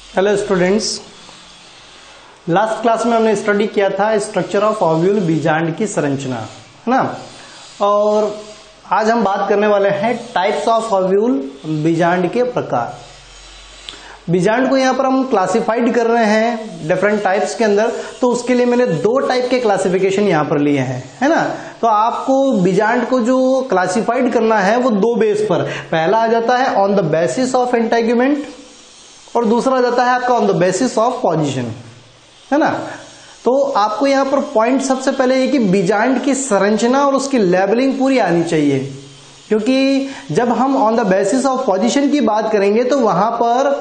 Hello students, last class में हमने study किया था स्ट्रक्चर ऑफ ओव्यूल बीजांड की संरचना, है ना। और आज हम बात करने वाले हैं टाइप्स ऑफ ओव्यूल बीजांड के प्रकार। बीजांड को यहाँ पर हम क्लासिफाइड कर रहे हैं डिफरेंट टाइप्स के अंदर, तो उसके लिए मैंने दो टाइप के क्लासिफिकेशन यहाँ पर लिए हैं, है ना। तो आपको बीजांड को जो क्लासिफाइड करना है वो दो बेस पर, पहला आ जाता है on the basis of integument और दूसरा आ जाता है आपका on the basis of position, है ना। तो आपको यहाँ पर पॉइंट सबसे पहले ये कि बीजांड की संरचना और उसकी लेबलिंग पूरी आनी चाहिए, क्योंकि जब हम on the basis of position की बात करेंगे तो वहां पर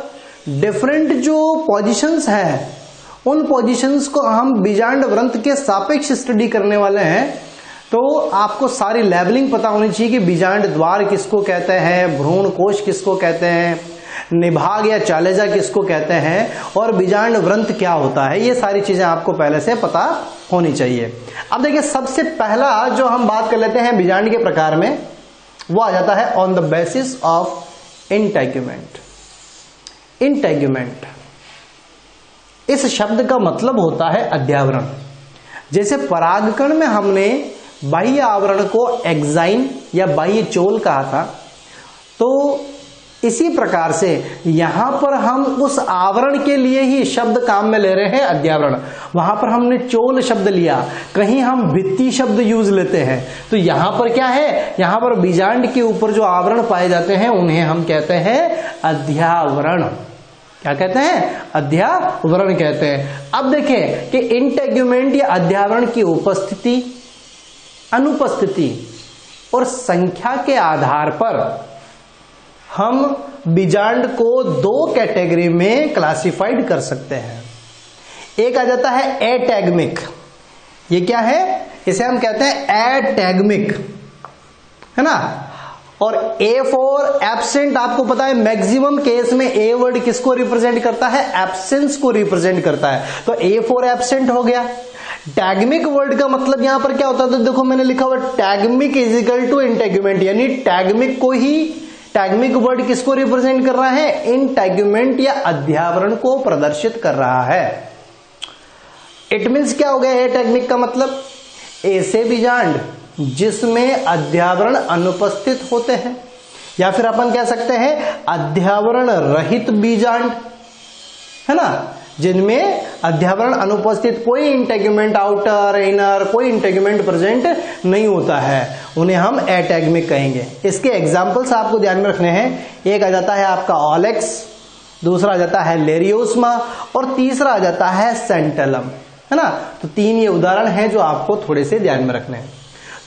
डिफरेंट जो पोजीशंस हैं उन पोजीशंस को हम बीजांड वृंत के सापेक्ष स्टडी करने वाले हैं। तो आपको सारी लेबलिंग पता होनी चाहिए कि बीजांड द्वार किसको कहते हैं, भ्रूण कोश किसको कहते हैं, निभाग या चालेजा किसको कहते हैं और बीजांड वृंत क्या होता है, ये सारी चीजें आपको पहले से पता होनी चाहिए। अब देखिए, सबसे पहला जो हम बात कर लेते हैं बीजांड के प्रकार में, वो आ जाता है on the basis of integument. Integument इस शब्द का मतलब होता है अध्यावरण। जैसे परागकण में हमने बाह्य आवरण को एक्साइन या बाह्य चोल कहा था, तो इसी प्रकार से यहां पर हम उस आवरण के लिए ही शब्द काम में ले रहे हैं अध्यावरण। वहां पर हमने चोल शब्द लिया, कहीं हम भित्ति शब्द यूज लेते हैं, तो यहां पर क्या है, यहां पर बीजांड के ऊपर जो आवरण पाए जाते हैं उन्हें हम कहते हैं अध्यावरण। क्या कहते हैं? अध्यावरण कहते हैं। अब देखें कि इंटेगुमेंट या अध्यावरण की उपस्थिति, अनुपस्थिति और संख्या के आधार पर हम बीजांड को दो कैटेगरी में क्लासिफाइड कर सकते हैं। एक आ जाता है एटैगमिक। ये क्या है? इसे हम कहते हैं एटैगमिक, है ना। और ए फॉर एब्सेंट, आपको पता है मैक्सिमम केस में ए वर्ड किसको रिप्रेजेंट करता है? एब्सेंस को रिप्रेजेंट करता है, तो ए फॉर एब्सेंट हो गया। टैगमिक वर्ड का मतलब यहां पर क्या होता है, तो देखो मैंने लिखा हुआ टैगमिक इज इक्वल टू इंटेगुमेंट, यानी टैगमिक को ही, टैगमिक वर्ड किसको रिप्रेजेंट कर रहा है? इंटेगुमेंट या अध्यावरण को प्रदर्शित कर रहा है। इट मींस क्या हो गया एटैगमिक का मतलब? ऐसे बीजांड जिसमें अध्यावरण अनुपस्थित होते हैं, या फिर अपन कह सकते हैं अध्यावरण रहित बीजांड, है ना, जिनमें अध्यावरण अनुपस्थित, कोई इंटेगुमेंट आउटर इनर, कोई इंटेगुमेंट प्रेजेंट नहीं होता है, उन्हें हम एटैगमिक कहेंगे। इसके एग्जांपल्स आपको ध्यान में रखने हैं। एक आ जाता है आपका ऑलेक्स, दूसरा आ जाता है लेरियोस्मा और तीसरा आ जाता है सेंटलम, है ना। तो तीन ये उदाहरण हैं जो आपको थोड़े से ध्यान में रखने हैं।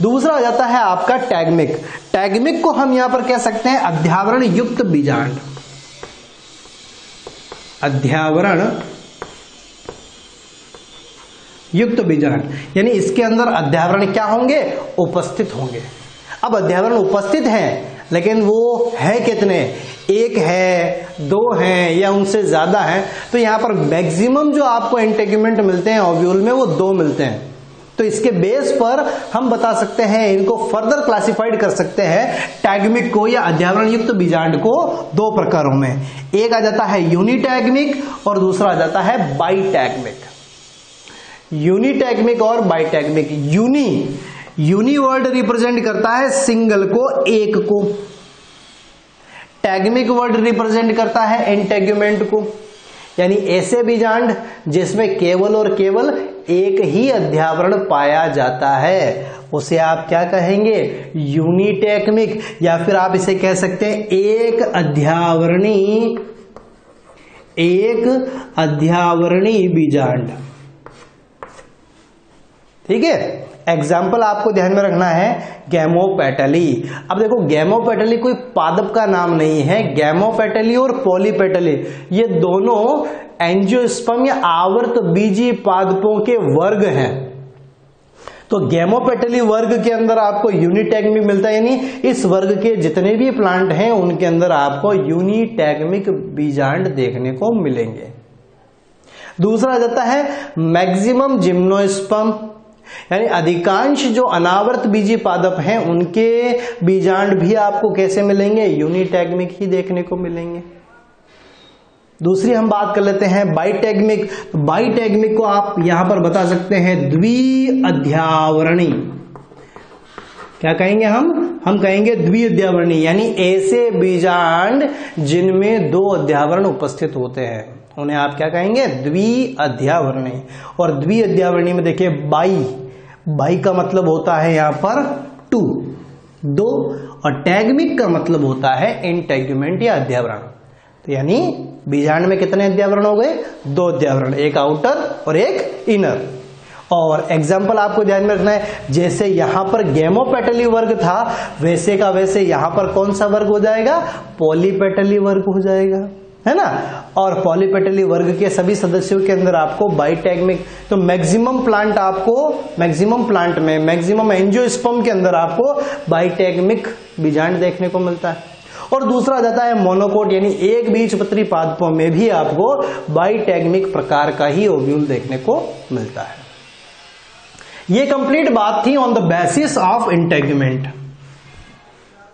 दूसरा आ जाता है आपका टैगमिक। टैगमिक को हम यहां पर कह सकते हैं अध्यावरण युक्त बीजांड। अध्यावरण युक्त बीजांड यानी इसके अंदर अध्यावरण क्या होंगे? उपस्थित होंगे। अब अध्यावरण उपस्थित हैं, लेकिन वो है कितने? एक है, दो हैं या उनसे ज्यादा हैं। तो यहां पर मैक्सिमम जो आपको इंटेगुमेंट मिलते हैं ओव्यूल में वो दो मिलते हैं। तो इसके बेस पर हम बता सकते हैं, इनको फर्दर क्लासिफाइड कर सकते हैं टैगमिक को या अध्यावरण युक्त बीजांड को दो प्रकारों में। एक आ जाता है यूनिटैगमिक और दूसरा आ जाता है बाइटैगमिक। यूनिटैगमिक और बाइटैगमिक। यूनी वर्ड रिप्रेजेंट करता है सिंगल को, एक को। टैगमिक वर्ड रिप्रेजेंट करता है इंटेगुमेंट को, यानी ऐसे बीजांड जिसमें केवल और केवल एक ही अध्यावरण पाया जाता है, उसे आप क्या कहेंगे? यूनिटैगमिक, या फिर आप इसे कह सकते हैं एक अध्यावरणी बीजांड। ठीक है। एग्जाम्पल आपको ध्यान में रखना है गैमोपेटली। अब देखो, गैमोपेटली कोई पादप का नाम नहीं है। गैमोपेटली और पॉलीपेटली ये दोनों एंजियोस्पर्म या आवर्त बीजी पादपों के वर्ग हैं। तो गैमोपेटली वर्ग के अंदर आपको यूनिटैगमिक मिलता है, यानी इस वर्ग के जितने भी प्लांट हैं उनके अंदर आपको यूनिटैगमिक बीजांड देखने को मिलेंगे। दूसरा आ जाता है मैक्सिमम जिम्नोस्पर्म, यानी अधिकांश जो अनावर्त बीजी पादप हैं उनके बीजांड भी आपको कैसे मिलेंगे? यूनिटैगमिक ही देखने को मिलेंगे। दूसरी हम बात कर लेते हैं बाइटैगमिक। तो बाइटैगमिक को आप यहां पर बता सकते हैं द्विअध्यावरणी। क्या कहेंगे हम कहेंगे द्विअध्यावरणी, यानी ऐसे बीजांड जिनमें दो अध्यावरण उपस्थित होते हैं उन्हें आप क्या कहेंगे, द्विअध्यावरणी। और द्विअध्यावरणी में देखिए बाई का मतलब होता है यहां पर टू, दो, और टैगमिक का मतलब होता है इंटेग्यूमेंट या अध्यावरण। तो यानी बीजांड में कितने अध्यावरण हो गए, दो अध्यावरण, एक आउटर और एक इनर। और एग्जाम्पल आपको ध्यान में रखना है, जैसे यहां पर गैमोपेटली वर्ग था वैसे का वैसे यहां पर कौन सा वर्ग हो जाएगा, पॉलीपेटली वर्ग हो जाएगा, है ना। और पॉलीपेटली वर्ग के सभी सदस्यों के अंदर आपको बाइटैगमिक, तो मैक्सिमम प्लांट में मैक्सिमम एंजियोस्पर्म के अंदर आपको बाइटैगमिक बीजांड देखने को मिलता है। और दूसरा जाता है मोनोकोट, यानी एक बीजपत्री पादपों में भी आपको बाइटैगमिक प्रकार का ही ओव्यूल देखने को मिलता है। ये कंप्लीट बात थी on the basis of integument,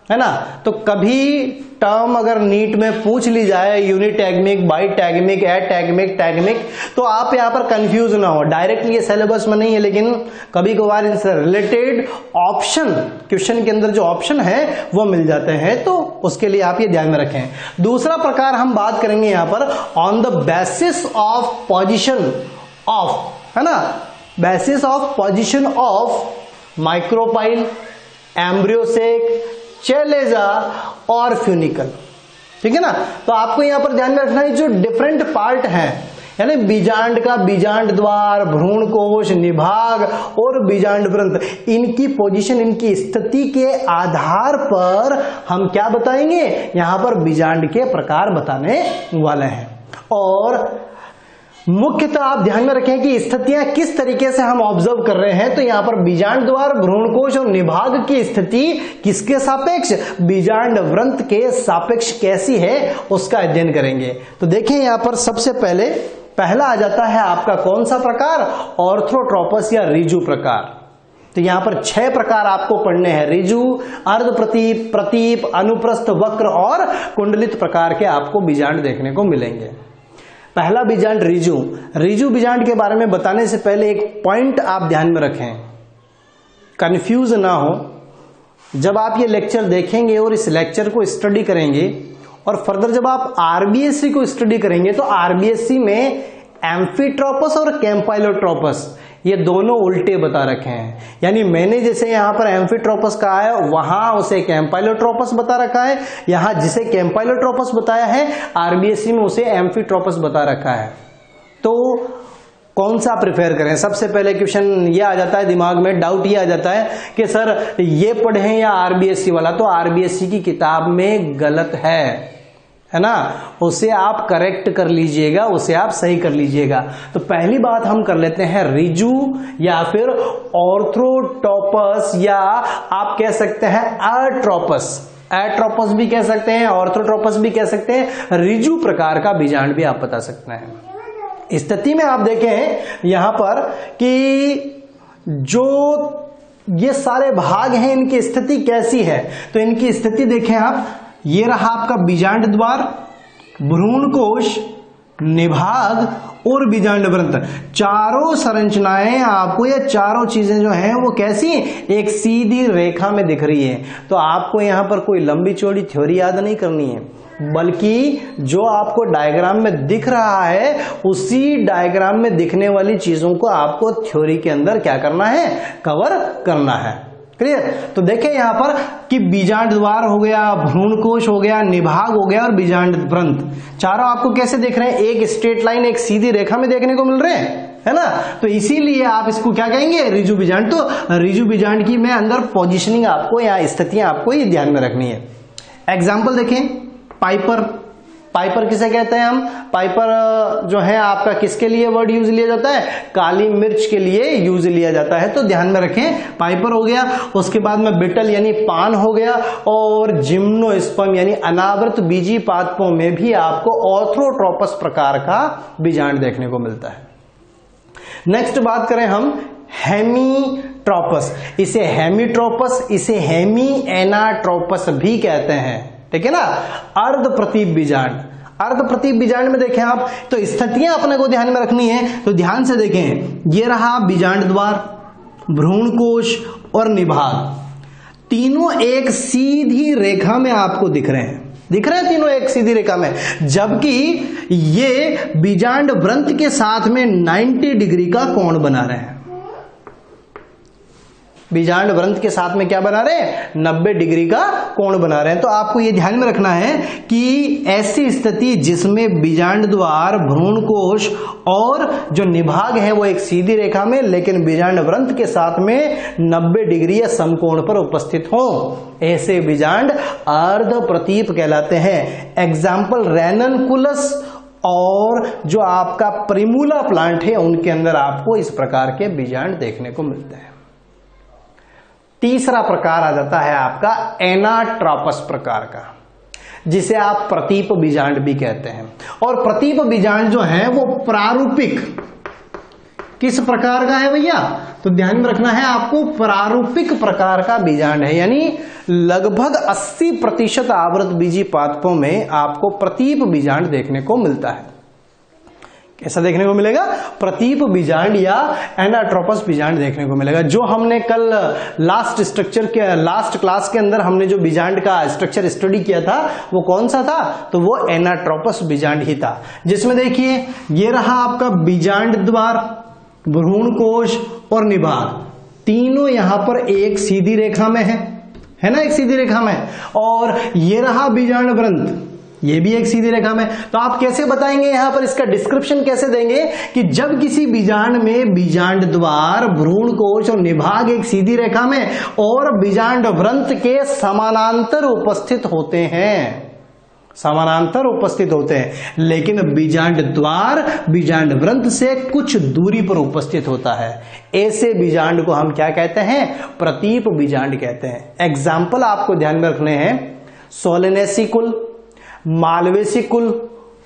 है ना। तो कभी टर्म अगर नीट में पूछ ली जाए यूनिटैगमिक, बाइटैगमिक, एटैगमिक, टैगमिक, तो आप यहां पर कंफ्यूज ना हो। डायरेक्टली ये सिलेबस में नहीं है, लेकिन कभी कभार इनसे रिलेटेड ऑप्शन क्वेश्चन के अंदर जो ऑप्शन है वो मिल जाते हैं, तो उसके लिए आप ये ध्यान में रखें। दूसरा प्रकार हम बात करेंगे यहां पर on the basis of position of, है ना, basis of position of micropyle, embryo sac, चेलेजा और फ्यूनिकल, ठीक है ना। तो आपको यहां पर ध्यान में रखना है जो डिफरेंट पार्ट हैं, यानी बीजांड का बीजांड द्वार, भ्रूणकोश, निभाग और बीजांड वृंत, इनकी पोजीशन, इनकी स्थिति के आधार पर हम क्या बताएंगे, यहां पर बीजांड के प्रकार बताने वाले हैं। और मुख्यतः आप ध्यान में रखें कि स्थितियां किस तरीके से हम ऑब्जर्व कर रहे हैं। तो यहां पर बीजांड द्वार, भ्रूणकोश और निभाग की स्थिति किसके सापेक्ष, बीजांड वृंत के सापेक्ष कैसी है उसका अध्ययन करेंगे। तो देखें यहां पर सबसे पहला आ जाता है आपका कौन सा प्रकार, ऑर्थोट्रोपस या रिजु प्रकार। तो यहां पर 6 प्रकार आपको पढ़ने हैं, रिजु, अर्ध प्रतीप, प्रतीप, अनुप्रस्थ, वक्र और कुंडलित प्रकार के आपको बीजांड देखने को मिलेंगे। पहला बीजांड रिजु बीजांड के बारे में बताने से पहले एक पॉइंट आप ध्यान में रखें, कंफ्यूज ना हो। जब आप ये लेक्चर देखेंगे और इस लेक्चर को स्टडी करेंगे और फर्दर जब आप आरबीएससी को स्टडी करेंगे तो आरबीएससी में एम्फीट्रोपस और कैंपाइलोट्रोपस ये दोनों उल्टे बता रखे हैं। यानी मैंने जैसे यहां पर एम्फीट्रोपस कहा है वहां उसे कैंपाइलोट्रोपस बता रखा है, यहां जिसे कैंपाइलोट्रोपस बताया है आरबीएससी में उसे एम्फीट्रोपस बता रखा है। तो कौन सा प्रिफेयर करें? सबसे पहले क्वेश्चन ये आ जाता है दिमाग में, डाउट ये आ जाता है कि सर ये पढ़ें या आरबीएससी वाला। तो आरबीएससी की किताब में गलत है ना, उसे आप करेक्ट कर लीजिएगा, उसे आप सही कर लीजिएगा। तो पहली बात हम कर लेते हैं रिजु या फिर ऑर्थोट्रोपस, या आप कह सकते हैं एट्रोपस भी कह सकते हैं, ऑर्थोट्रोपस भी कह सकते हैं, रिजु प्रकार का बीजांड भी आप बता सकते हैं। स्थिति में आप देखें यहां पर कि जो ये सारे भाग हैं इनकी स्थिति कैसी है। तो इनकी स्थिति देखें आप, ये रहा आपका बीजांड द्वार, भ्रूणकोश, निभाग और बीजांड वृंत। चारों संरचनाएं आपको, ये चारों चीजें जो हैं वो कैसी, एक सीधी रेखा में दिख रही है। तो आपको यहां पर कोई लंबी चौड़ी थ्योरी याद नहीं करनी है, बल्कि जो आपको डायग्राम में दिख रहा है उसी डायग्राम में दिखने वाली चीजों को आपको थ्योरी के अंदर क्या करना है, कवर करना है। क्लियर? तो देखें यहां पर कि बीजांड द्वार हो गया, भ्रूणकोश हो गया, निभाग हो गया और बीजांड वृंत, चारों आपको कैसे देख रहे हैं, एक स्ट्रेट लाइन, एक सीधी रेखा में देखने को मिल रहे हैं, है ना। तो इसीलिए आप इसको क्या कहेंगे, रिजु बीजांड। तो रिजु बीजांड की मैं अंदर पोजीशनिंग आपको या स्थितियां आपको ये ध्यान में रखनी है। एग्जाम्पल देखें, पाइपर किसे कहते हैं हम, पाइपर जो है आपका किसके लिए वर्ड यूज लिया जाता है, काली मिर्च के लिए यूज लिया जाता है। तो ध्यान में रखें, पाइपर हो गया, उसके बाद में बिटल यानी पान हो गया, और जिम्नोस्पर्म यानी अनावृत बीजी पादपों में भी आपको ऑर्थोट्रोपस प्रकार का बीजांड देखने को मिलता है। नेक्स्ट बात करें हम हेमीट्रोपस, इसे हेमीट्रोपस, इसे हेमी एनाट्रोपस भी कहते हैं, ठीक है ना। अर्ध प्रतीप बीजांड, अर्ध प्रतीप बीजांड में देखें आप तो स्थितियां अपने को ध्यान में रखनी है, तो ध्यान से देखें। ये रहा बीजांड द्वार, भ्रूण कोश और निभाग, तीनों एक सीधी रेखा में आपको दिख रहे हैं, दिख रहे हैं तीनों एक सीधी रेखा में, जबकि ये बीजांड वृंत के साथ में 90 डिग्री का कोण बना रहे हैं। बीजांड वृंत के साथ में क्या बना रहे हैं? 90 डिग्री का कोण बना रहे हैं। तो आपको यह ध्यान में रखना है कि ऐसी स्थिति जिसमें बीजांड द्वार, भ्रूण कोश और जो निभाग है वो एक सीधी रेखा में, लेकिन बीजांड वृंत के साथ में 90 डिग्री या समकोण पर उपस्थित हो, ऐसे बीजांड अर्ध प्रतीप कहलाते हैं। एग्जाम्पल रेननकुलस और जो आपका प्रिमूला प्लांट है उनके अंदर आपको इस प्रकार के बीजांड देखने को मिलते हैं। तीसरा प्रकार आ जाता है आपका एनाट्रोपस प्रकार का, जिसे आप प्रतीप बीजांड भी कहते हैं। और प्रतीप बीजांड जो है वो प्रारूपिक किस प्रकार का है भैया? तो ध्यान में रखना है आपको, प्रारूपिक प्रकार का बीजांड है, यानी लगभग 80% आवृत बीजी पादपों में आपको प्रतीप बीजांड देखने को मिलता है। कैसा देखने को मिलेगा? प्रतीप बीजांड या एनाट्रोपस बीजांड देखने को मिलेगा। जो हमने कल लास्ट क्लास के अंदर हमने जो बीजांड का स्ट्रक्चर स्टडी किया था वो कौन सा था? तो वो एनाट्रोपस बीजांड ही था, जिसमें देखिए ये रहा आपका बीजांड द्वार, भ्रूण कोश और निभाग, तीनों यहां पर एक सीधी रेखा में है ना, एक सीधी रेखा में। और ये रहा बीजांड वृंत, ये भी एक सीधी रेखा में। तो आप कैसे बताएंगे यहां पर, इसका डिस्क्रिप्शन कैसे देंगे कि जब किसी बीजांड में बीजांड द्वार, भ्रूण कोश और निभाग एक सीधी रेखा में और बीजांड वृंत के समानांतर उपस्थित होते हैं, समानांतर उपस्थित होते हैं, लेकिन बीजांड द्वार बीजांड वृंत से कुछ दूरी पर उपस्थित होता है, ऐसे बीजांड को हम क्या कहते हैं? प्रतीप बीजांड कहते हैं। एग्जाम्पल आपको ध्यान में रखने हैं, सोलेनेसिकुल, मालवेसिकुल,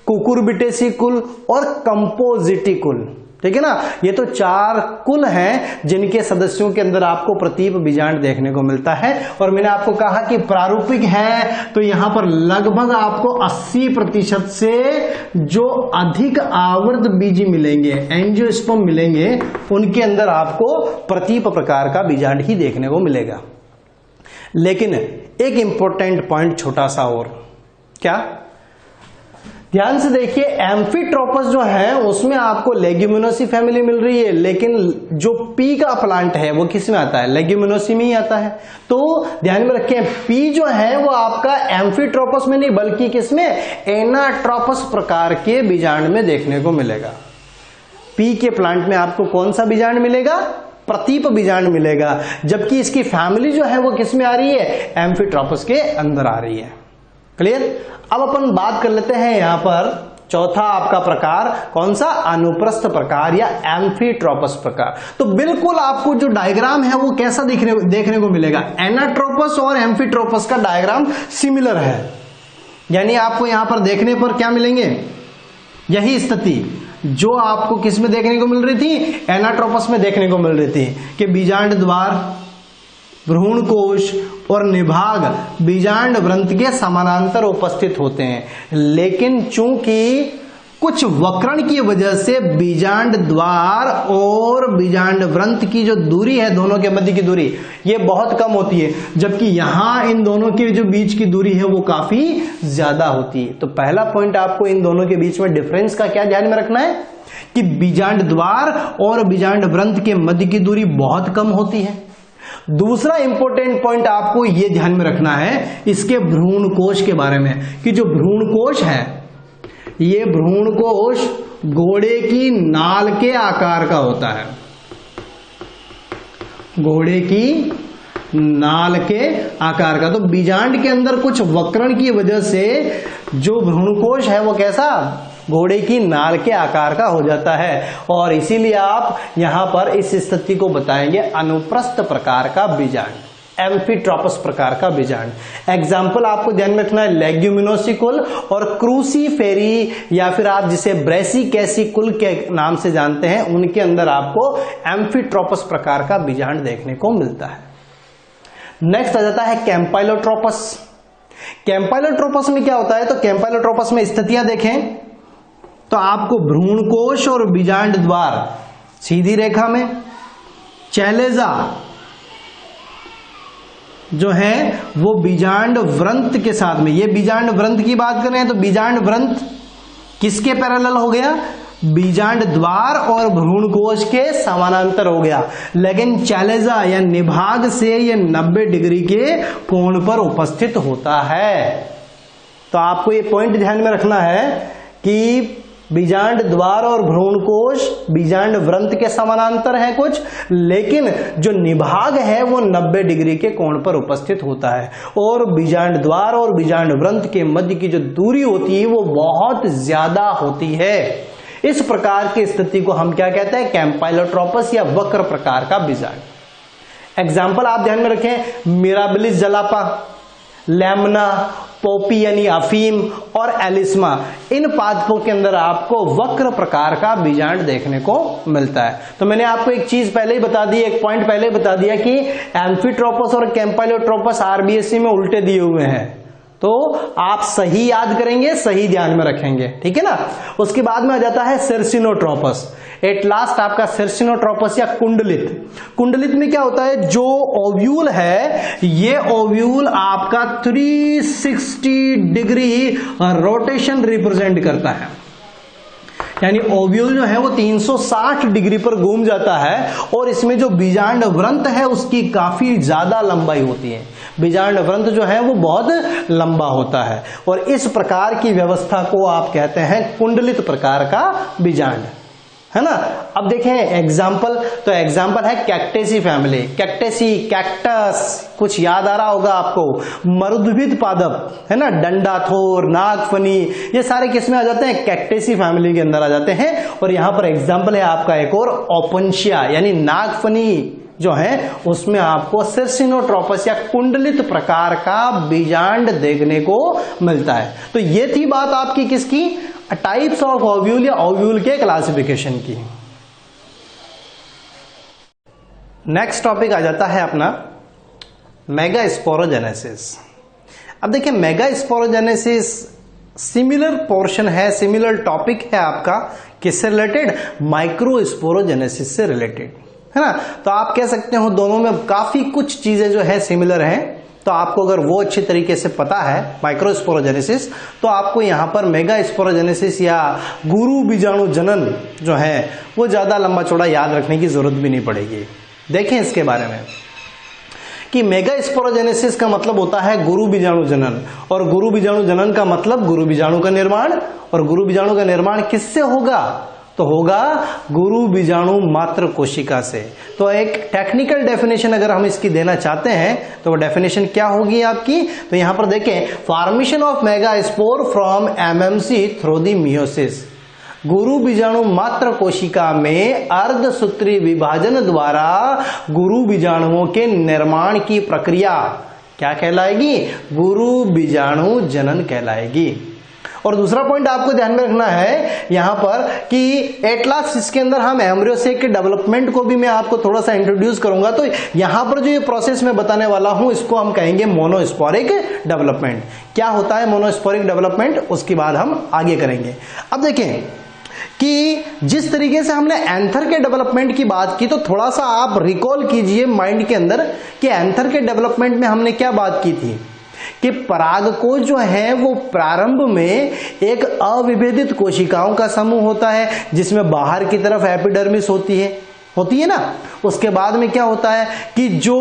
कुकुरबिटेसिकुल और कंपोजिटिकुल, ठीक है ना। ये तो 4 कुल हैं जिनके सदस्यों के अंदर आपको प्रतीप बीजांड देखने को मिलता है। और मैंने आपको कहा कि प्रारूपिक है, तो यहां पर लगभग आपको 80% से जो अधिक आवृत बीजी मिलेंगे, एंजियोस्पर्म मिलेंगे, उनके अंदर आपको प्रतीप प्रकार का बीजांड ही देखने को मिलेगा। लेकिन एक इंपॉर्टेंट पॉइंट छोटा सा और, क्या? ध्यान से देखिए, एम्फीट्रोपस जो है उसमें आपको लेग्यूमिनोसी फैमिली मिल रही है, लेकिन जो पी का प्लांट है वो किस में आता है? लेग्यूमिनोसी में ही आता है। तो ध्यान में रखें, पी जो है वो आपका एम्फीट्रोपस में नहीं बल्कि किसमें? एनाट्रोपस प्रकार के बीजांड में देखने को मिलेगा। पी के प्लांट में आपको कौन सा बीजांड मिलेगा? प्रतीप बीजांड मिलेगा, जबकि इसकी फैमिली जो है वो किस में आ रही है? एम्फीट्रोपस के अंदर आ रही है। क्लियर? अब अपन बात कर लेते हैं यहां पर चौथा आपका प्रकार, कौन सा? अनुप्रस्थ प्रकार या एम्फीट्रोपस प्रकार। तो बिल्कुल आपको जो डायग्राम है वो कैसा देखने को मिलेगा? एनाट्रोपस और एम्फीट्रोपस का डायग्राम सिमिलर है, यानी आपको यहां पर देखने पर क्या मिलेंगे? यही स्थिति जो आपको किस में देखने को मिल रही थी? एनाट्रोपस में देखने को मिल रही थी कि बीजांड द्वार, भ्रूण कोश और निभाग बीजांड वृंत के समानांतर उपस्थित होते हैं, लेकिन चूंकि कुछ वक्रण की वजह से बीजांड द्वार और बीजांड वृंत की जो दूरी है, दोनों के मध्य की दूरी, ये बहुत कम होती है, जबकि यहां इन दोनों के जो बीच की दूरी है वो काफी ज्यादा होती है। तो पहला पॉइंट आपको इन दोनों के बीच में डिफरेंस का क्या ध्यान में रखना है कि बीजांड द्वार और बीजांड वृंत के मध्य की दूरी बहुत कम होती है। दूसरा इंपॉर्टेंट पॉइंट आपको यह ध्यान में रखना है इसके भ्रूण कोश के बारे में, कि जो भ्रूण कोश है, ये भ्रूण कोश घोड़े की नाल के आकार का होता है, घोड़े की नाल के आकार का। तो बीजांड के अंदर कुछ वक्रण की वजह से जो भ्रूण कोश है वो कैसा? घोड़े की नाल के आकार का हो जाता है, और इसीलिए आप यहां पर इस स्थिति को बताएंगे अनुप्रस्थ प्रकार का बीजांड, एम्फीट्रोपस प्रकार का बीजांड। एग्जाम्पल आपको ध्यान में रखना है, लेग्यूमिनोसिकुल और क्रूसीफेरी, या फिर आप जिसे ब्रेसिकेसिकुल के नाम से जानते हैं, उनके अंदर आपको एम्फीट्रोपस प्रकार का बीजांड देखने को मिलता है। नेक्स्ट आ जाता है कैंपाइलोट्रोपस। कैंपाइलोट्रोपस में क्या होता है, तो कैंपाइलोट्रोपस में स्थितियां देखें तो आपको भ्रूणकोश और बीजांड द्वार सीधी रेखा में, चैलेजा जो है वो बीजांड व्रंत के साथ में, ये बीजांड व्रंत की बात कर रहे हैं तो बीजांड व्रंत किसके पैरेलल हो गया, बीजांड द्वार और भ्रूणकोश के समानांतर हो गया। लेकिन चैलेजा या निभाग से ये 90 डिग्री के कोण पर उपस्थित होता है। तो आपको ये पॉइंट ध्यान में रखना है कि बीजांड द्वार और भ्रूणकोश बीजांड व्रंत के समानांतर है कुछ, लेकिन जो निभाग है वो 90 डिग्री के कोण पर उपस्थित होता है, और बीजांड द्वार और बीजांड व्रंत के मध्य की जो दूरी होती है वो बहुत ज्यादा होती है। इस प्रकार की स्थिति को हम क्या कहते हैं, कैंपाइलोट्रोपस या वक्र प्रकार का बीजांड। एग्जाम्पल आप ध्यान में रखें, मिराबिलिस जलापा, लैमना, पोपी यानी अफीम और एलिस्मा, इन पादपों के अंदर आपको वक्र प्रकार का बीजांड देखने को मिलता है। तो मैंने आपको एक चीज पहले ही बता दी, एक पॉइंट पहले ही बता दिया कि एम्फीट्रोपस और कैंपाइलोट्रोपस आरबीएससी में उल्टे दिए हुए हैं, तो आप सही याद करेंगे, सही ध्यान में रखेंगे, ठीक है ना। उसके बाद में आ जाता है सिरसिनोट्रोपस। एट लास्ट आपका सिरसिनोट्रोपस या कुंडलित। कुंडलित में क्या होता है, जो ओव्यूल है ये ओव्यूल आपका 360 डिग्री रोटेशन रिप्रेजेंट करता है, यानी ओव्यूल जो है वो 360 डिग्री पर घूम जाता है, और इसमें जो बीजांड व्रंत है उसकी काफी ज्यादा लंबाई होती है। बीजांड व्रंत जो है वो बहुत लंबा होता है, और इस प्रकार की व्यवस्था को आप कहते हैं कुंडलित प्रकार का बीजांड, है ना। अब देखें एग्जाम्पल, तो एग्जाम्पल है कैक्टेसी फैमिली। कैक्टेसी, कैक्टस, कुछ याद आ रहा होगा आपको, मरुद्भिद पादप, है ना, डंडाथोर, नागफनी, ये सारे किसमें आ जाते हैं, कैक्टेसी फैमिली के अंदर आ जाते हैं। और यहां पर एग्जाम्पल है आपका एक और ओपनशिया यानी नागफनी जो है, उसमें आपको सिरसिनोट्रोपस या कुंडलित प्रकार का बीजांड देखने को मिलता है। तो ये थी बात आपकी किसकी, टाइप्स ऑफ ओव्यूल या ओव्यूल के क्लासिफिकेशन की। नेक्स्ट टॉपिक आ जाता है अपना मेगास्पोरोजेनेसिस। अब देखिए मेगास्पोरोजेनेसिस सिमिलर पोर्शन है, सिमिलर टॉपिक है आपका, किससे रिलेटेड, माइक्रोस्पोरोजेनेसिस से रिलेटेड, है ना। तो आप कह सकते हो दोनों में काफी कुछ चीजें जो है सिमिलर हैं। तो आपको अगर वो अच्छी तरीके से पता है माइक्रोस्पोरोजेनेसिस, तो आपको यहां पर मेगास्पोरोजेनेसिस या गुरु बीजाणु जनन जो है वो ज्यादा लंबा चौड़ा याद रखने की जरूरत भी नहीं पड़ेगी। देखें इसके बारे में कि मेगास्पोरोजेनेसिस का मतलब होता है गुरु बीजाणु जनन, और गुरु बीजाणु जनन का मतलब गुरु बीजाणु का निर्माण, और गुरु बीजाणु का निर्माण किससे होगा, तो होगा गुरु बीजाणु मात्र कोशिका से। तो एक टेक्निकल डेफिनेशन अगर हम इसकी देना चाहते हैं तो वो डेफिनेशन क्या होगी आपकी, तो यहां पर देखें, formation of megaspore from MMC through the meiosis. गुरु बीजाणु मात्र कोशिका में अर्धसूत्री विभाजन द्वारा गुरु बीजाणुओं के निर्माण की प्रक्रिया क्या कहलाएगी, गुरु बीजाणु जनन कहलाएगी। और दूसरा पॉइंट आपको ध्यान में रखना है यहां पर कि एट लास्ट इसके अंदर हम एम्ब्रियो सेक के डेवलपमेंट को भी मैं आपको थोड़ा सा इंट्रोड्यूस करूंगा। तो यहां पर जो ये प्रोसेस मैं बताने वाला हूं इसको हम कहेंगे मोनोस्पोरिक डेवलपमेंट। क्या होता है मोनोस्पोरिक डेवलपमेंट, उसके बाद हम आगे करेंगे। अब देखें कि जिस तरीके से हमने एंथर के डेवलपमेंट की बात की, तो थोड़ा सा आप रिकॉल कीजिए माइंड के अंदर कि एंथर के डेवलपमेंट में हमने क्या बात की थी कि परागकोश जो है वो प्रारंभ में एक अविभेदित कोशिकाओं का समूह होता है, जिसमें बाहर की तरफ एपिडर्मिस होती है ना। उसके बाद में क्या होता है कि जो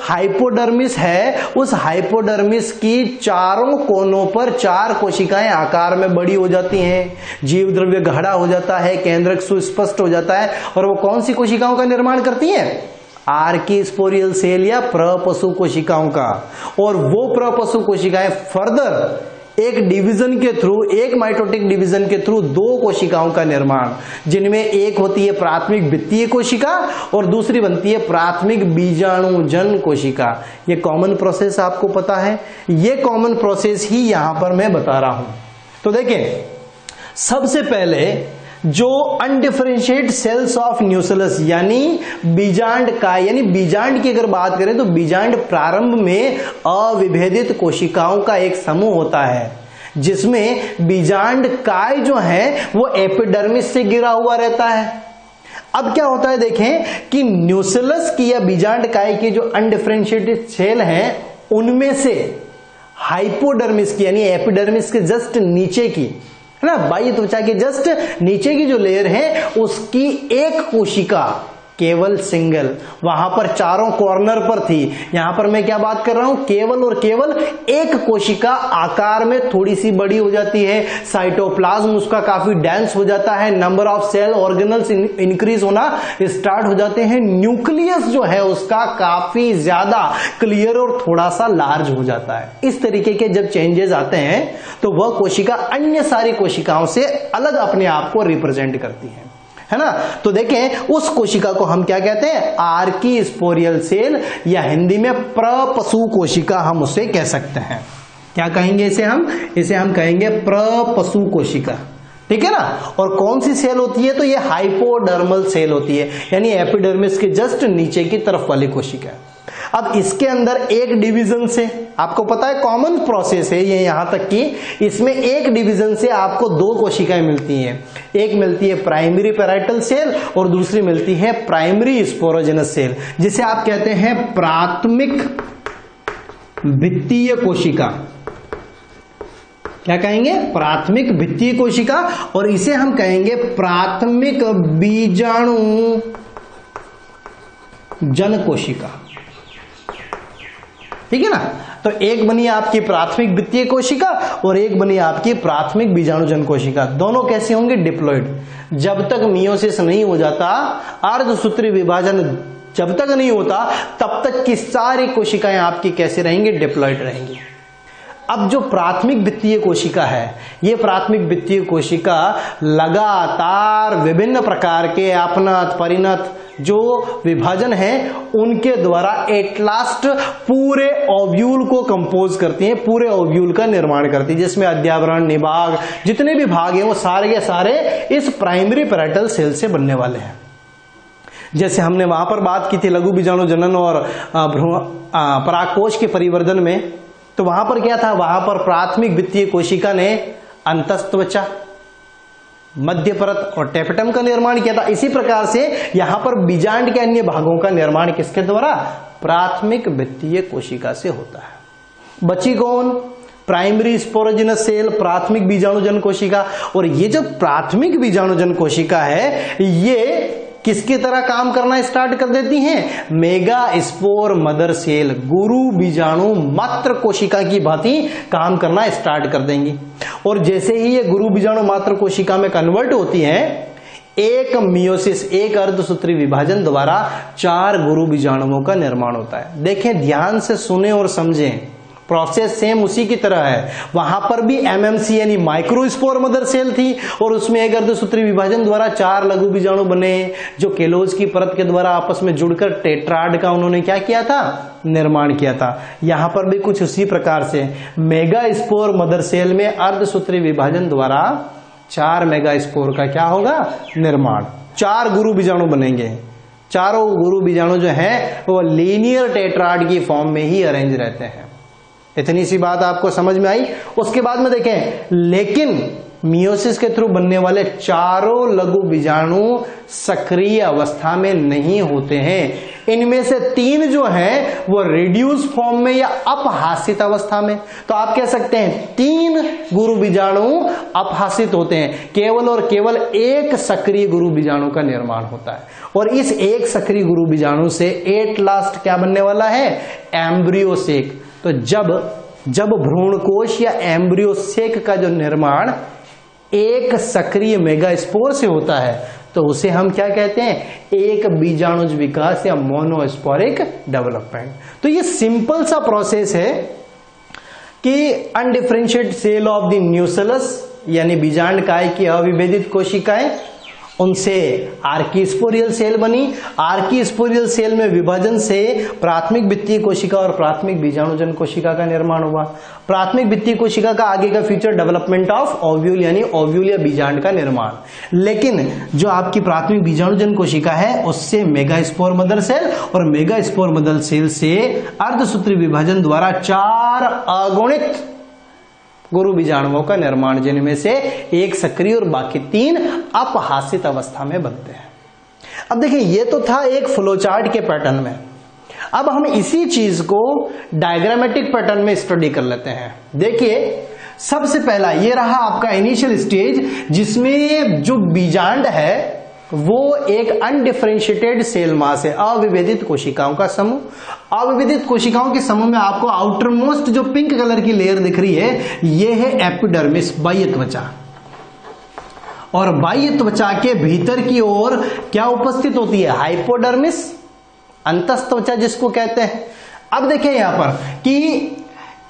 हाइपोडर्मिस है, उस हाइपोडर्मिस की चारों कोनों पर 4 कोशिकाएं आकार में बड़ी हो जाती हैं, जीव द्रव्य गाढ़ा हो जाता है, केंद्रक सुस्पष्ट हो जाता है, और वो कौन सी कोशिकाओं का निर्माण करती हैं, आर्किस्पोरियल सेल या प्रपशु कोशिकाओं का। और वो प्रपशु कोशिकाएं फर्दर एक डिवीजन के थ्रू, एक माइटोटिक डिवीजन के थ्रू 2 कोशिकाओं का निर्माण, जिनमें एक होती है प्राथमिक वित्तीय कोशिका और दूसरी बनती है प्राथमिक बीजाणुजन कोशिका। ये कॉमन प्रोसेस आपको पता है, ये कॉमन प्रोसेस ही यहां पर मैं बता रहा हूं। तो देखें, सबसे पहले जो अनडिफरेंशिएट सेल्स ऑफ न्यूसेलस यानी बीजांड का, यानी बीजांड की अगर बात करें तो बीजांड प्रारंभ में अविभेदित कोशिकाओं का एक समूह होता है जिसमें बीजांड काय जो है वो एपिडर्मिस से घिरा हुआ रहता है। अब क्या होता है देखें कि न्यूसेलस की या बीजांड काय की जो अनडिफरेंशिएटेड सेल हैं उनमें से हाइपोडर्मिस की यानी एपिडर्मिस के जस्ट नीचे की है ना, बाह्य त्वचा के जस्ट नीचे की जो लेयर है उसकी एक कोशिका केवल सिंगल वहां पर चारों कॉर्नर पर थी। यहां पर मैं क्या बात कर रहा हूं, केवल और केवल एक कोशिका आकार में थोड़ी सी बड़ी हो जाती है, साइटोप्लाज्म उसका काफी डेंस हो जाता है, number of cell organelles increase होना स्टार्ट हो जाते हैं, न्यूक्लियस जो है उसका काफी ज्यादा क्लियर और थोड़ा सा लार्ज हो जाता है। इस तरीके के जब चेंजेस आते हैं तो वह कोशिका अन्य सारी कोशिकाओं से अलग अपने आप को रिप्रेजेंट करती है ना। तो देखें उस कोशिका को हम क्या कहते हैं, आर्की स्पोरियल सेल या हिंदी में प्रपशु कोशिका हम उसे कह सकते हैं। क्या कहेंगे इसे हम कहेंगे प्रपशु कोशिका, ठीक है ना। और कौन सी सेल होती है, तो ये हाइपोडर्मल सेल होती है यानी एपिडर्मिस के जस्ट नीचे की तरफ वाली कोशिका। अब इसके अंदर एक डिवीजन से, आपको पता है कॉमन प्रोसेस है ये, यहां तक कि इसमें एक डिवीजन से आपको दो कोशिकाएं मिलती हैं, एक मिलती है प्राइमरी पैराइटल सेल और दूसरी मिलती है प्राइमरी स्पोरोजेनस सेल, जिसे आप कहते हैं प्राथमिक भित्तीय कोशिका। क्या कहेंगे, प्राथमिक भित्तीय कोशिका, और इसे हम कहेंगे प्राथमिक बीजाणु जन कोशिका, ठीक है ना। तो एक बनी आपकी प्राथमिक वित्तीय कोशिका और एक बनी आपकी प्राथमिक बीजाणुजन कोशिका। दोनों कैसे होंगे, डिप्लॉइड। जब तक मियोसिस नहीं हो जाता, अर्धसूत्री विभाजन जब तक नहीं होता, तब तक की सारी कोशिकाएं आपकी कैसे रहेंगी, डिप्लॉइड रहेंगी। अब जो प्राथमिक वित्तीय कोशिका है, ये प्राथमिक वित्तीय कोशिका लगातार विभिन्न प्रकार के अपनत परिणत जो विभाजन है उनके द्वारा एट लास्ट पूरे ओव्यूल को कंपोज करती हैं, पूरे ओव्यूल का निर्माण करती है, जिसमें अध्यावरण, निभाग, जितने भी भाग हैं वो सारे के सारे इस प्राइमरी पैराइटल सेल से बनने वाले हैं। जैसे हमने वहां पर बात की थी लघु बीजाणु जनन और परागकोश के परिवर्धन में, तो वहां पर क्या था, वहां पर प्राथमिक वित्तीय कोशिका ने अंतस्त्वचा, मध्य परत और टेपेटम का निर्माण किया था। इसी प्रकार से यहां पर बीजांड के अन्य भागों का निर्माण किसके द्वारा, प्राथमिक वित्तीय कोशिका से होता है। बची कौन, प्राइमरी स्पोरोजेनस सेल, प्राथमिक बीजाणुजन कोशिका। और ये जो प्राथमिक बीजाणुजन कोशिका है ये किसकी तरह काम करना स्टार्ट कर देती हैं, मेगा स्पोर मदर सेल, गुरु बीजाणु मात्र कोशिका की भांति काम करना स्टार्ट कर देंगी। और जैसे ही ये गुरु बीजाणु मात्र कोशिका में कन्वर्ट होती हैं, एक मियोसिस, एक अर्धसूत्री विभाजन द्वारा 4 गुरु बीजाणुओं का निर्माण होता है। देखें, ध्यान से सुने और समझें, प्रोसेस सेम उसी की तरह है। वहां पर भी एमएमसी यानी माइक्रोस्पोर मदर सेल थी और उसमें एक अर्धसूत्री विभाजन द्वारा 4 लघु बीजाणु बने जो केलोज की परत के द्वारा आपस में जुड़कर टेट्राड का उन्होंने क्या किया था, निर्माण किया था। यहां पर भी कुछ उसी प्रकार से मेगा स्पोर मदर सेल में अर्धसूत्री विभाजन द्वारा 4 मेगा स्पोर का क्या होगा, निर्माण। 4 गुरु बीजाणु बनेंगे। चारों गुरु बीजाणु जो है वो लीनियर टेट्राड की फॉर्म में ही अरेंज रहते हैं। इतनी सी बात आपको समझ में आई। उसके बाद में देखें, लेकिन मियोसिस के थ्रू बनने वाले चारों लघु बीजाणु सक्रिय अवस्था में नहीं होते हैं। इनमें से 3 जो हैं वो रिड्यूस फॉर्म में या अपहासित अवस्था में। तो आप कह सकते हैं 3 गुरु बीजाणु अपहासित होते हैं, केवल और केवल एक सक्रिय गुरु बीजाणु का निर्माण होता है। और इस एक सक्रिय गुरु बीजाणु से एट लास्ट क्या बनने वाला है, एम्ब्रियोसेक। तो जब भ्रूणकोश या एम्ब्रियोसेक का जो निर्माण एक सक्रिय मेगास्पोर से होता है तो उसे हम क्या कहते हैं, एक बीजाणुज विकास या मोनोस्पोरिक डेवलपमेंट। तो ये सिंपल सा प्रोसेस है कि undifferentiate cell of the nucellus यानी बीजांड काय की अविभेदित कोशिकाएं उनसे आर्कीस्पोरियल सेल बनी। आर्कीस्पोरियल सेल में विभाजन से प्राथमिक भित्तीय कोशिका और प्राथमिक बीजाणुजन कोशिका का निर्माण हुआ। प्राथमिक भित्तीय कोशिका का आगे का फ्यूचर डेवलपमेंट ऑफ ओव्यूल यानी ओव्यूल या बीजांड का निर्माण। लेकिन जो आपकी प्राथमिक बीजाणुजन कोशिका है उससे मेगास्पोर मदर सेल और मेगास्पोर मदर सेल से अर्धसूत्री विभाजन द्वारा 4 अगुणित गुरु बीजाणुओं का निर्माण, जिनमें से एक सक्रिय और बाकी 3 अपहासित अवस्था में बनते हैं। अब देखिए ये तो था एक फ्लोचार्ट के पैटर्न में। अब हम इसी चीज को डायग्रामेटिक पैटर्न में स्टडी कर लेते हैं। देखिए सबसे पहला ये रहा आपका इनिशियल स्टेज, जिसमें जो बीजांड है वो एक अनडिफरेंशिएटेड सेल मास है, अविभेदित कोशिकाओं का समूह। अविभेदित कोशिकाओं के समूह में आपको आउटर मोस्ट जो पिंक कलर की लेयर दिख रही है ये है एपिडर्मिस, बाह्य त्वचा। और बाह्य त्वचा के भीतर की ओर क्या उपस्थित होती है? हाइपोडर्मिस, अंतस्थ त्वचा जिसको कहते हैं। अब देखिए यहां पर कि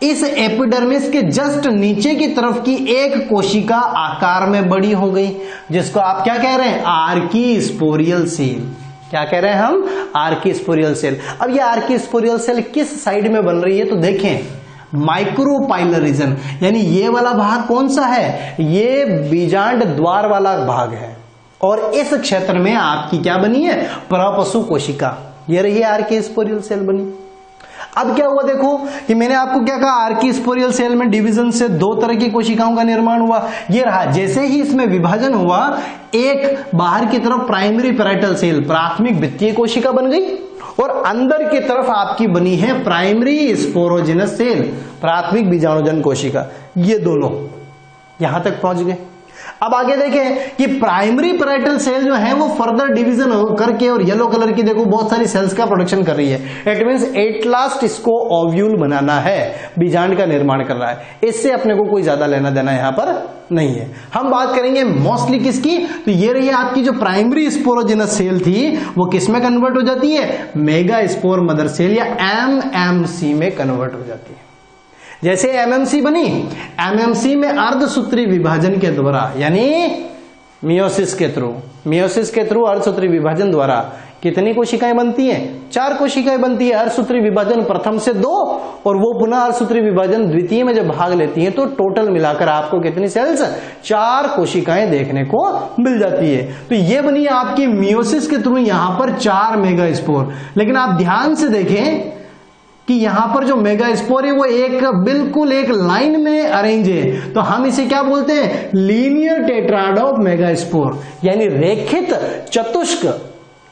इस एपिडर्मिस के जस्ट नीचे की तरफ की एक कोशिका आकार में बड़ी हो गई, जिसको आप क्या कह रहे हैं? आर्कीस्पोरियल सेल। क्या कह रहे हैं हम? आर्कीस्पोरियल सेल। अब ये आर्कीस्पोरियल सेल किस साइड में बन रही है तो देखें, माइक्रोपाइलर रीजन, यानी ये वाला भाग कौन सा है? ये बीजांड द्वार वाला भाग है। और इस क्षेत्र में आपकी क्या बनी है? परपशु कोशिका, ये रही आर्कीस्पोरियल सेल बनी। अब क्या हुआ देखो कि मैंने आपको क्या कहा, आर्कीस्पोरियल सेल में डिवीजन से 2 तरह की कोशिकाओं का निर्माण हुआ। ये रहा, जैसे ही इसमें विभाजन हुआ एक बाहर की तरफ प्राइमरी पैराइटल सेल, प्राथमिक भित्तीय कोशिका बन गई, और अंदर की तरफ आपकी बनी है प्राइमरी स्पोरोजिनस सेल, प्राथमिक बीजाणुजन कोशिका। ये दोनों यहां तक पहुंच गए। अब आगे देखें कि प्राइमरी पैराइटल सेल जो है वो फर्दर डिवीजन करके, और येलो कलर की देखो बहुत सारी सेल्स का प्रोडक्शन कर रही है। इट मींस एट लास्ट इसको ओव्यूल बनाना है, बीजांड का निर्माण कर रहा है। इससे अपने को कोई ज्यादा लेना देना यहां पर नहीं है। हम बात करेंगे मोस्टली किसकी, तो ये रही आपकी जो प्राइमरी स्पोरोजिनस सेल थी वो किस में कन्वर्ट हो जाती है? मेगास्पोर मदर सेल या एमएमसी में कन्वर्ट हो जाती है। जैसे एमएमसी बनी, एमएमसी में अर्धसूत्री विभाजन के द्वारा यानी मियोसिस के थ्रू अर्धसूत्री विभाजन द्वारा कितनी कोशिकाएं बनती हैं? 4 कोशिकाएं बनती है। अर्धसूत्री विभाजन प्रथम से 2 और वो पुनः अर्धसूत्री विभाजन द्वितीय में जब भाग लेती हैं तो टोटल मिलाकर आपको कितनी सेल्स? 4 कोशिकाएं देखने को मिल जाती है। तो ये बनी आपकी मियोसिस के थ्रू यहां पर 4 मेगास्पोर। लेकिन आप ध्यान से देखें कि यहां पर जो मेगास्पोर है वो बिल्कुल एक लाइन में अरेंज है, तो हम इसे क्या बोलते हैं? लीनियर टेट्राड ऑफ मेगास्पोर, यानी रेखित चतुष्क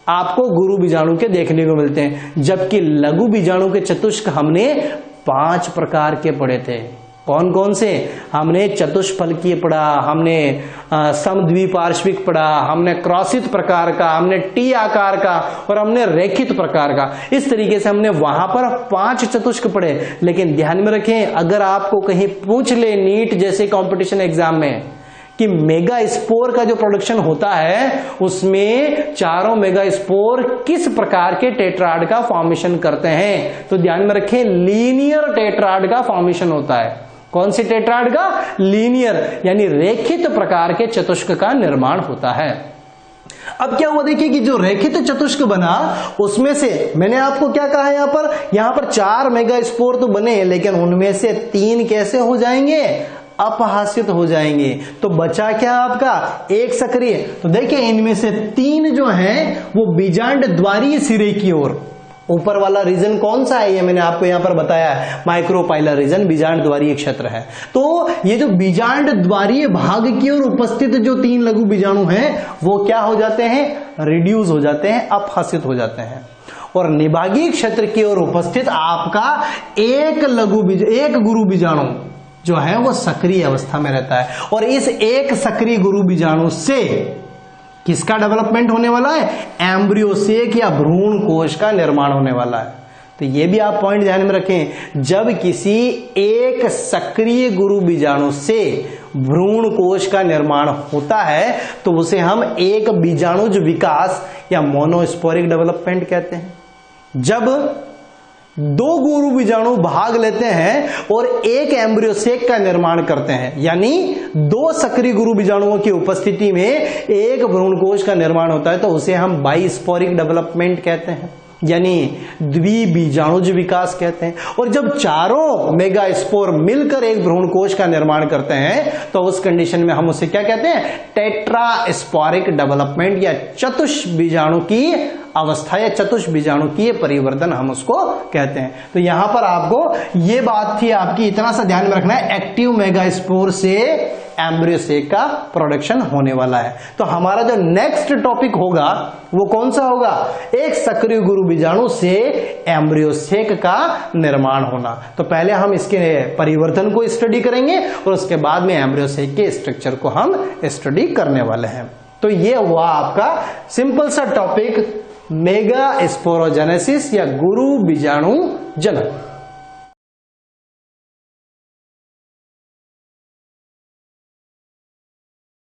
आपको गुरु बीजाणु के देखने को मिलते हैं। जबकि लघु बीजाणु के चतुष्क हमने 5 प्रकार के पढ़े थे। कौन कौन से? हमने चतुष्फलकीय पढ़ा, हमने समद्विपार्श्विक पढ़ा, हमने क्रॉसित प्रकार का, हमने टी आकार का, और हमने रेखित प्रकार का। इस तरीके से हमने वहां पर 5 चतुष्क पढ़े। लेकिन ध्यान में रखें, अगर आपको कहीं पूछ ले नीट जैसे कंपटीशन एग्जाम में कि मेगास्पोर का जो प्रोडक्शन होता है उसमें चारों मेगास्पोर किस प्रकार के टेट्राड का फॉर्मेशन करते हैं, तो ध्यान में रखें लीनियर टेट्राड का फॉर्मेशन होता है। कौन सी टेट्राड का? लीनियर, यानी रेखित प्रकार के चतुष्क का निर्माण होता है। अब क्या हुआ देखिए कि जो रेखित चतुष्क बना उसमें से मैंने आपको क्या कहा, यहां पर 4 मेगास्पोर तो बने, लेकिन उनमें से 3 कैसे हो जाएंगे? अपहासित हो जाएंगे। तो बचा क्या आपका? एक सक्रिय। तो देखिए इनमें से 3 जो हैं वो बीजांड द्वारीय सिरे की ओर, ऊपर वाला रीजन कौन सा है ये मैंने आपको यहां पर बताया है, माइक्रोपाइलर रीजन, बीजांड द्वारीय क्षेत्र है। तो ये जो बीजांड द्वारीय भाग की ओर उपस्थित जो 3 लघु बीजाणु हैं वो क्या हो जाते हैं? रिड्यूस हो जाते हैं, अपहासित हो जाते हैं। और निभागीय क्षेत्र की ओर उपस्थित आपका एक गुरु बीजाणु जो है वो सक्रिय अवस्था में रहता है। और इस एक सक्रिय गुरु बीजाणु से किसका डेवलपमेंट होने वाला है? एम्ब्रियोसेक या भ्रूण कोश का निर्माण होने वाला है। तो ये भी आप पॉइंट ध्यान में रखें, जब किसी एक सक्रिय गुरु बीजाणु से भ्रूण कोश का निर्माण होता है तो उसे हम एक बीजाणुज विकास या मोनोस्पोरिक डेवलपमेंट कहते हैं। जब दो गुरु बीजाणु भाग लेते हैं और एक एम्ब्रियो सेक का निर्माण करते हैं, यानी दो सक्रिय गुरु बीजाणुओं की उपस्थिति में एक भ्रूणकोश का निर्माण होता है, तो उसे हम बाइस्पोरिक डेवलपमेंट कहते हैं, यानी द्विबीजाणुज विकास कहते हैं। और जब चारों मेगास्पोर मिलकर एक भ्रूणकोश का निर्माण करते हैं तो उस कंडीशन में हम उसे क्या कहते हैं, टेट्रास्पोरिक डेवलपमेंट या चतुष्बीजाणु की अवस्था या चतुष्बीजाणुकीय परिवर्तन हम उसको कहते हैं। तो यहां पर आपको ये बात थी आपकी, इतना सा ध्यान में रखना है, एक्टिव मेगास्पोर से एम्ब्रियो सेक का प्रोडक्शन होने वाला है। तो हमारा जो नेक्स्ट टॉपिक होगा वो कौन सा होगा, एक सक्रिय गुरु बीजाणु से एम्ब्रियो सेक का निर्माण होना। तो पहले हम इसके परिवर्तन को स्टडी करेंगे और उसके बाद में एम्ब्रियो सेक के स्ट्रक्चर को हम स्टडी करने वाले हैं। तो ये हुआ आपका सिंपल सा टॉपिक, मेगा स्पोरोजेनेसिस या गुरु बीजाणु जनन।